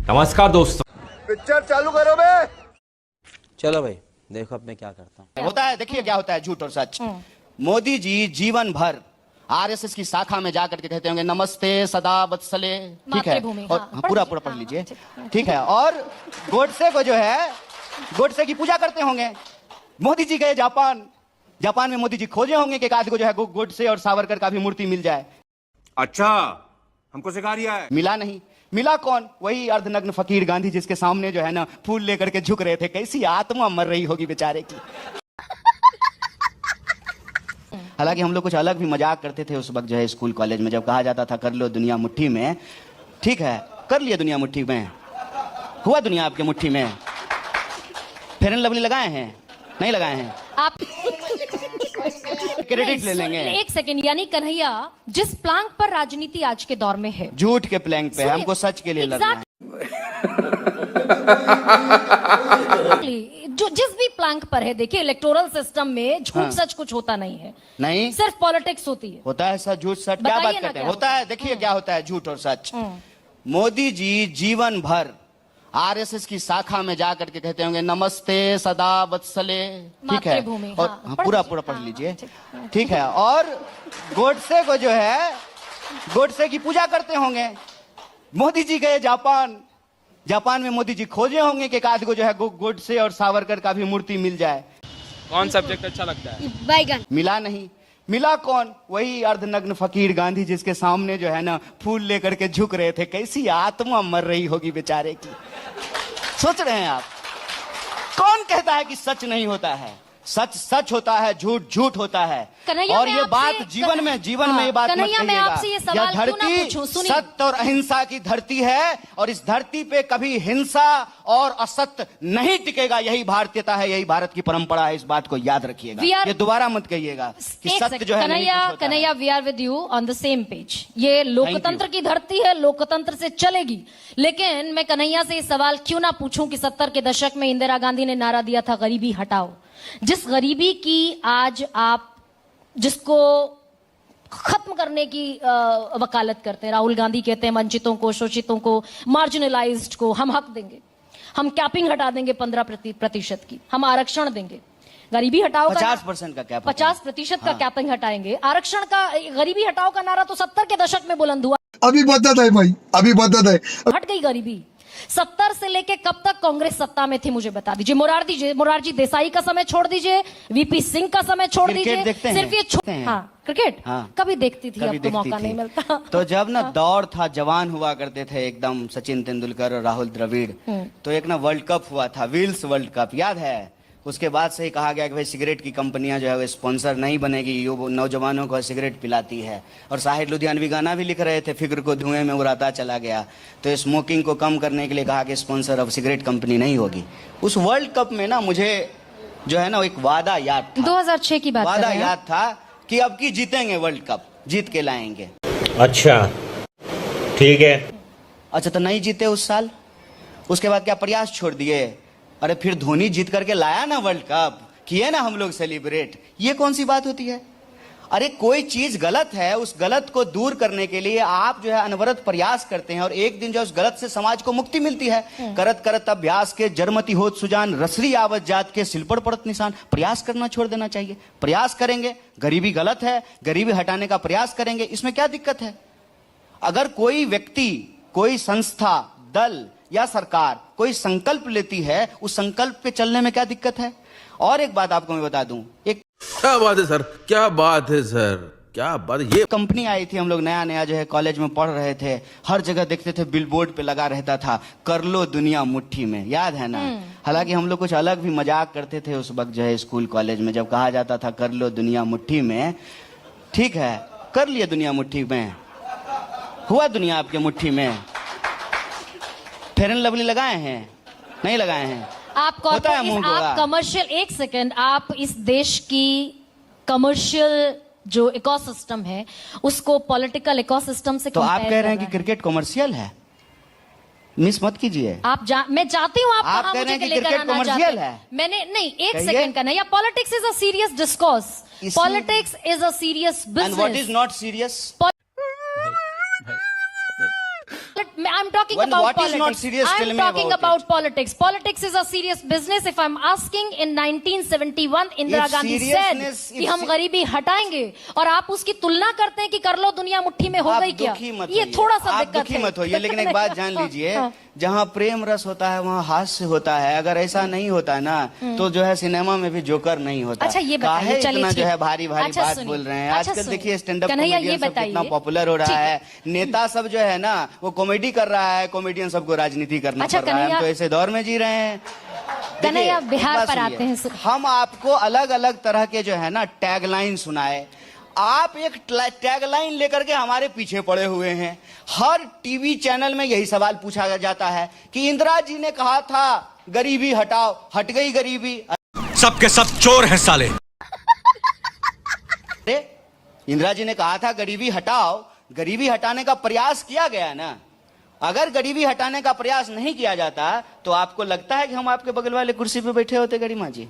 नमस्कार दोस्तों, पिक्चर चालू करो बे। चलो भाई देखो अब मैं क्या करता हूँ। होता है, देखिए क्या होता है झूठ और सच। मोदी जी जीवन भर आरएसएस की शाखा में जाकर के कहते होंगे नमस्ते सदा वत्सले, ठीक है, और पूरा पूरा पढ़ लीजिए, ठीक है। और गोडसे को जो है, गोडसे की पूजा करते होंगे। मोदी जी गए जापान, जापान में मोदी जी खोजे होंगे कि एक आदमी को जो है गोडसे और सावरकर का भी मूर्ति मिल जाए। अच्छा हमको सिखा रिया है। मिला नहीं, मिला कौन? वही अर्धनग्न फकीर गांधी जिसके सामने जो है ना फूल लेकर के झुक रहे थे। कैसी आत्मा मर रही होगी बेचारे की। हालांकि हम लोग कुछ अलग भी मजाक करते थे उस वक्त जो है स्कूल कॉलेज में, जब कहा जाता था कर लो दुनिया मुट्ठी में। ठीक है, कर लिया दुनिया मुट्ठी में, हुआ दुनिया आपके मुट्ठी में। फेयर एंड लवली लगाए हैं, नहीं लगाए हैं आप क्रेडिट ले लेंगे। एक सेकेंड, यानी कन्हैया जिस प्लांक पर राजनीति आज के दौर में है, झूठ के प्लैंक पे, हमको सच के लिए लड़ना है। जो जिस भी प्लांक पर है, देखिए इलेक्टोरल सिस्टम में झूठ सच कुछ होता नहीं है, नहीं सिर्फ पॉलिटिक्स होती है। होता है सच झूठ सच, क्या बात करते हैं? होता है, देखिए क्या होता है झूठ और सच। मोदी जी जीवन भर आरएसएस की शाखा में जाकर के कहते होंगे नमस्ते सदा वत्सले, ठीक है, और पूरा पूरा पढ़ लीजिए, ठीक है। और गोडसे को जो है, गोडसे की पूजा करते होंगे। मोदी जी गए जापान, जापान में मोदी जी खोजे होंगे कि एक आदमी को जो है गोडसे और सावरकर का भी मूर्ति मिल जाए। कौन सब्जेक्ट अच्छा लगता है? बैगन। मिला नहीं, मिला कौन? वही अर्धनग्न फकीर गांधी जिसके सामने जो है ना फूल लेकर के झुक रहे थे। कैसी आत्मा मर रही होगी बेचारे की। सोच रहे हैं आप? कौन कहता है कि सच नहीं होता है? सच सच होता है, झूठ झूठ होता है। और ये बात जीवन में ये बात मत कहिएगा। यह धरती सत्य और अहिंसा की धरती है, और इस धरती पे कभी हिंसा और असत्य नहीं टिकेगा। यही भारतीयता है, यही भारत की परंपरा है। इस बात को याद रखिएगा, ये दोबारा मत कहिएगा कि सत्य जो है Kanhaiya, we are with you on the same page. ये लोकतंत्र की धरती है, लोकतंत्र से चलेगी। लेकिन मैं कन्हैया से ये सवाल क्यों ना पूछूं कि 70 के दशक में इंदिरा गांधी ने नारा दिया था गरीबी हटाओ। जिस गरीबी की आज आप जिसको खत्म करने की वकालत करते हैं, राहुल गांधी कहते हैं वंचितों को, शोषितों को, मार्जिनलाइज्ड को हम हक देंगे, हम कैपिंग हटा देंगे 15% की, हम आरक्षण देंगे। गरीबी हटाओ 50% का कैपिंग, 50% का कैपिंग हटाएंगे। आरक्षण का, गरीबी हटाओ का नारा तो 70 के दशक में बुलंद हुआ। अभी बदत है भाई, अभी बदत है। हट गई गरीबी। 70 से लेके कब तक कांग्रेस सत्ता में थी मुझे बता दीजिए। मोरारजी देसाई का समय छोड़ दीजिए, वीपी सिंह का समय छोड़ दीजिए, सिर्फ ये क्रिकेट कभी देखती थी, अब तो मौका नहीं मिलता। तो जब ना दौर था, जवान हुआ करते थे एकदम सचिन तेंदुलकर और राहुल द्रविड़, तो एक ना वर्ल्ड कप हुआ था, व्हील्स वर्ल्ड कप, याद है? उसके बाद से ही कहा गया कि भाई सिगरेट की कंपनियां जो है वो स्पॉन्सर नहीं बनेगी, ये नौजवानों को सिगरेट पिलाती है। और साहिर लुधियानवी गाना भी लिख रहे थे, फिक्र को धुएं में उड़ाता चला गया। तो स्मोकिंग को कम करने के लिए कहा कि स्पॉन्सर अब सिगरेट कंपनी नहीं होगी। उस वर्ल्ड कप में ना मुझे जो है ना एक वादा याद था, 2006 की बात, वादा याद था कि अब की जीतेंगे वर्ल्ड कप, जीत के लाएंगे। अच्छा ठीक है। अच्छा तो नहीं जीते उस साल, उसके बाद क्या प्रयास छोड़ दिए? अरे फिर धोनी जीत करके लाया ना वर्ल्ड कप, किए ना हम लोग सेलिब्रेट। ये कौन सी बात होती है? अरे कोई चीज गलत है, उस गलत को दूर करने के लिए आप जो है अनवरत प्रयास करते हैं, और एक दिन जो उस गलत से समाज को मुक्ति मिलती है। करत करत अभ्यास के जरमती होत सुजान, रसरी आवत जात के सिलपड़ पड़त निशान। प्रयास करना छोड़ देना चाहिए। प्रयास करेंगे, गरीबी गलत है, गरीबी हटाने का प्रयास करेंगे, इसमें क्या दिक्कत है? अगर कोई व्यक्ति, कोई संस्था, दल या सरकार कोई संकल्प लेती है, उस संकल्प पे चलने में क्या दिक्कत है? और एक बात आपको मैं बता दूं, एक क्या बात है सर, क्या बात है सर, क्या बात है। ये कंपनी आई थी, हम लोग नया नया जो है कॉलेज में पढ़ रहे थे, हर जगह देखते थे बिलबोर्ड पे लगा रहता था कर लो दुनिया मुट्ठी में, याद है ना? हालांकि हम लोग कुछ अलग भी मजाक करते थे उस वक्त जो है स्कूल कॉलेज में, जब कहा जाता था कर लो दुनिया मुट्ठी में। ठीक है, कर लिया दुनिया मुट्ठी में, हुआ दुनिया आपके मुट्ठी में। फेयर एंड लवली लगाए हैं, नहीं लगाए हैं आप कमर्शियल, एक सेकंड, आप इस देश की कमर्शियल जो इकोसिस्टम है उसको पॉलिटिकल इकोसिस्टम से तो आप कह रहे हैं कि क्रिकेट कॉमर्शियल है? मिस मत कीजिए। मैं चाहती हूँ आप कह रहे हैं कि क्रिकेट कॉमर्शियल है? मैंने नहीं, एक सेकंड का नहीं। Politics is a serious discourse, politics is a serious business. And what is not serious? I'm I'm talking Well, about what is politics. not serious? Tell I'm me talking about about politics. Politics is a serious business. If I'm asking in 1971, Indira If Gandhi said seriousness- कि if हम se- गरीबी हटाएंगे और आप उसकी तुलना करते हैं कि कर लो दुनिया मुट्ठी में हो आप गई क्या? दुखी मत ये होइए। थोड़ा सा आप दिक्कत दुखी है। मत होइए, लेकिन एक बात जान लीजिए, हाँ। जहाँ प्रेम रस होता है वहाँ हास्य होता है। अगर ऐसा नहीं होता ना तो जो है सिनेमा में भी जोकर नहीं होता। अच्छा, ये काहे बताइए, चलिए इतना ठीक। जो है भारी भारी अच्छा, बात सुनिए। बोल रहे हैं। अच्छा, आजकल सुनिए। देखिए स्टैंड अप कन्हैया, ये कॉमेडियन सब कितना बताइए। पॉपुलर हो रहा ठीक है। नेता सब जो है ना वो कॉमेडी कर रहा है, कॉमेडियन सबको राजनीति करना अच्छा, पड़ रहा है। हम कन्हैया- तो ऐसे दौर में जी रहे हैं। कन्हैया, देखिए, बिहार एक बात पर सुनिए। आते हैं। हम आपको अलग अलग तरह के जो है ना टैगलाइन सुनाए, आप एक टैगलाइन लेकर के हमारे पीछे पड़े हुए हैं। हर टीवी चैनल में यही सवाल पूछा जाता है कि इंदिरा जी ने कहा था गरीबी हटाओ, हट गई गरीबी। सबके सब चोर हैं साले। अरे इंदिरा जी ने कहा था गरीबी हटाओ, गरीबी हटाने का प्रयास किया गया ना। अगर गरीबी हटाने का प्रयास नहीं किया जाता तो आपको लगता है कि हम आपके बगल वाले कुर्सी पे बैठे होते गरिमा जी?